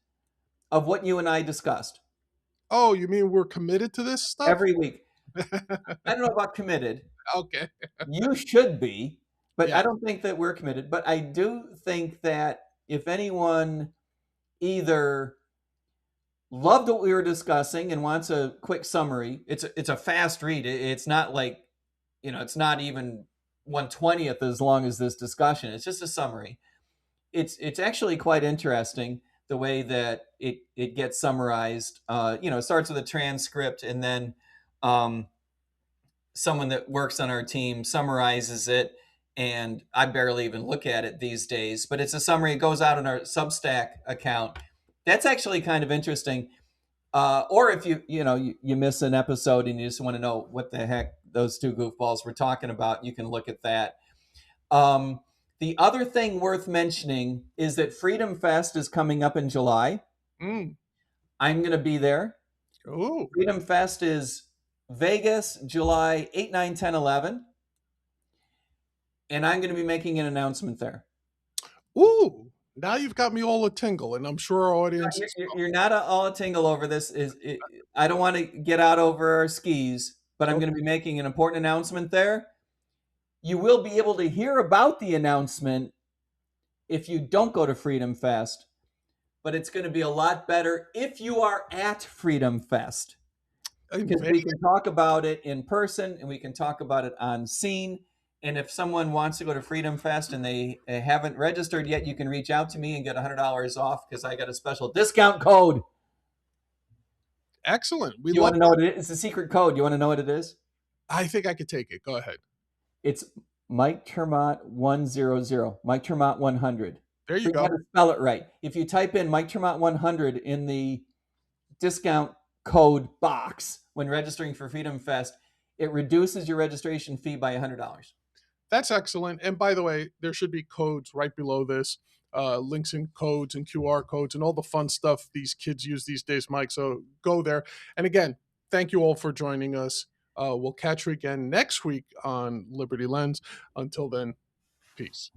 of what you and I discussed Oh, you mean we're committed to this stuff? every week. I don't know about committed. Okay. You should be, but I Yeah. don't think that we're committed. But I do think that if anyone either loved what we were discussing and wants a quick summary, it's a fast read. It's not like, it's not even 1/20th as long as this discussion. It's just a summary. It's actually quite interesting the way that it gets summarized. It starts with a transcript and then someone that works on our team summarizes it, and I barely even look at it these days, but it's a summary. It goes out on our Substack account. That's actually kind of interesting. Or if you miss an episode and you just want to know what the heck those two goofballs were talking about, you can look at that. Um, the other thing worth mentioning is that Freedom Fest is coming up in July. Mm. I'm going to be there. Oh. Freedom Fest is Vegas, July 8, 9, 10, 11. And I'm going to be making an announcement there. Ooh. Now you've got me all a tingle, and I'm sure our audience is. You're not all a tingle over this. I don't want to get out over our skis, but I'm Oh, going to be making an important announcement there. You will be able to hear about the announcement if you don't go to Freedom Fest, but it's going to be a lot better if you are at Freedom Fest, because we can talk about it in person and we can talk about it on scene. And if someone wants to go to Freedom Fest and they haven't registered yet, you can reach out to me and get $100 off because I got a special discount code. Excellent. We You love want to know what it is? It's a secret code. You want to know what it is? I think I could take it. Go ahead. It's Mike Termott 100, Mike Termott 100. There you So you got go. to spell it right. If you type in Mike Termott 100 in the discount code box when registering for Freedom Fest, it reduces your registration fee by $100. That's excellent. And by the way, there should be codes right below this, links and codes and QR codes and all the fun stuff these kids use these days, Mike. So go there. And again, thank you all for joining us. We'll catch you again next week on Liberty Lens. Until then, peace.